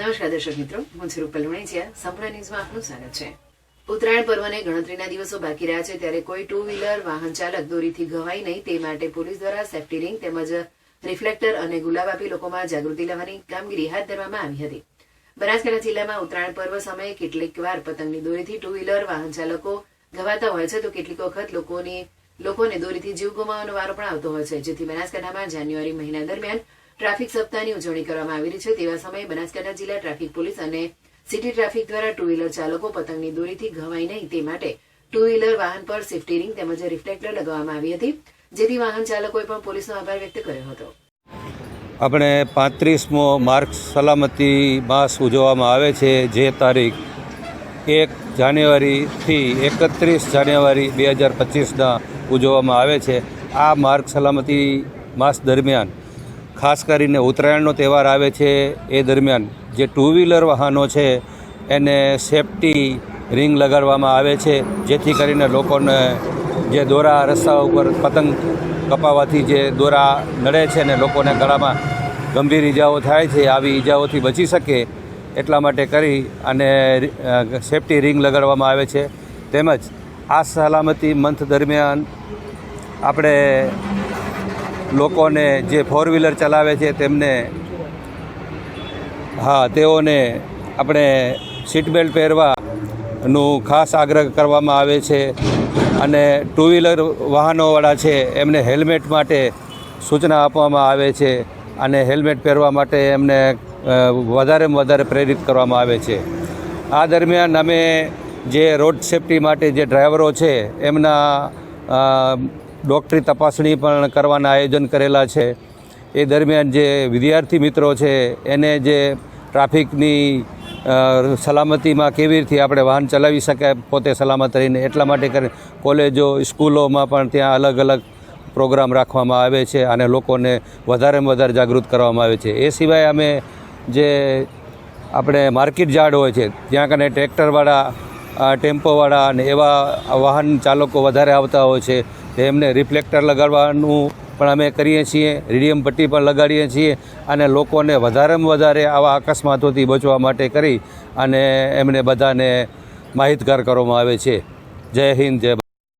નમસ્કાર દર્શક મિત્રો, હું છું રૂપલ વણેચિયા. સંપૂર્ણ ન્યૂઝમાં આપનું સ્વાગત છે. ઉત્તરાયણ પર્વને ગણતરીના દિવસો બાકી રહ્યા છે ત્યારે કોઈ ટુ વ્હીલર વાહન ચાલક દોરીથી ઘવાય નહીં તે માટે પોલીસ દ્વારા સેફ્ટી રિંગ તેમજ રિફ્લેક્ટર અને ગુલાબ આપી લોકોમાં જાગૃતિ લાવવાની કામગીરી હાથ ધરવામાં આવી હતી. બનાસકાંઠા જિલ્લામાં ઉત્તરાયણ પર્વ સમયે કેટલીક વાર પતંગની દોરીથી ટુ વ્હીલર વાહન ચાલકો ઘવાતા હોય છે, તો કેટલીક વખત લોકોને દોરીથી જીવ ગુમાવવાનો વારો પણ આવતો હોય છે. જેથી બનાસકાંઠામાં જાન્યુઆરી મહિના દરમિયાન ટ્રાફિક સપ્તાહની ઉજવણી કરવામાં આવી રહી છે. તેવા સમયે બનાસકાંઠા જિલ્લા ટ્રાફિક પોલીસ અને સિટી ટ્રાફિક દ્વારા ટુ વ્હીલર ચાલકો પતંગની દોરીથી ઘવાય નહીં તે માટે ટુ વ્હીલર વાહન પર સેફ્ટી રિંગ તેમજ રિફ્લેક્ટર લગાવવામાં આવી હતી, જેથી વાહન ચાલકોએ પણ પોલીસનો આભાર વ્યક્ત કર્યો હતો. આપણે 35મો માર્ગ સલામતી માસ ઉજવવામાં આવે છે, જે તારીખ 1 જાન્યુઆરીથી 31 જાન્યુઆરી 2025ના ઉજવવામાં આવે છે. આ માર્ગ સલામતી માસ દરમિયાન ખાસ કરીને ઉત્તરાયણનો તહેવાર આવે છે. એ દરમિયાન જે ટુ વ્હીલર વાહનો છે એને સેફ્ટી રિંગ લગાડવામાં આવે છે, જેથી કરીને લોકોને જે દોરા રસ્તા ઉપર પતંગ કપાવવાથી જે દોરા નડે છે ને લોકોને ગળામાં ગંભીર ઈજાઓ થાય છે, આવી ઈજાઓથી બચી શકે એટલા માટે કરી અને સેફ્ટી રિંગ લગાડવામાં આવે છે. તેમજ આ સલામતી મંથ દરમિયાન આપણે લોકોને જે ફોર વ્હીલર ચલાવે છે તેઓને આપણે સીટ બેલ્ટ પહેરવાનું ખાસ આગ્રહ કરવામાં આવે છે. અને ટુ વ્હીલર વાહનોવાળા છે એમને હેલ્મેટ માટે સૂચના આપવામાં આવે છે અને હેલ્મેટ પહેરવા માટે એમને વધારેમાં વધારે પ્રેરિત કરવામાં આવે છે. આ દરમિયાન અમે જે રોડ સેફ્ટી માટે જે ડ્રાઈવરો છે એમના ડૉક્ટરી તપાસણી પણ કરવાના આયોજન કરેલા છે. એ દરમિયાન જે વિદ્યાર્થી મિત્રો છે એને જે ટ્રાફિકની સલામતીમાં કેવી રીતે આપણે વાહન ચલાવી શકાય પોતે સલામત રહીને, એટલા માટે કરી કોલેજો સ્કૂલોમાં પણ ત્યાં અલગ અલગ પ્રોગ્રામ રાખવામાં આવે છે અને લોકોને વધારેમાં વધારે જાગૃત કરવામાં આવે છે. એ સિવાય અમે જે આપણે માર્કેટ યાર્ડ હોય છે ત્યાં કને ટ્રેક્ટરવાળા, ટેમ્પોવાળા અને એવા વાહન ચાલકો વધારે આવતા હોય છે, એમને રિફ્લેક્ટર લગાડવાનું પણ અમે કરીએ છીએ, રેડિયમ પટ્ટી પણ લગાડીએ છીએ અને લોકોને વધારેમાં વધારે આવા અકસ્માતોથી બચવા માટે કરી અને એમને બધાને માહિતગાર કરવામાં આવે છે. જય હિન્દ, જય ભારત.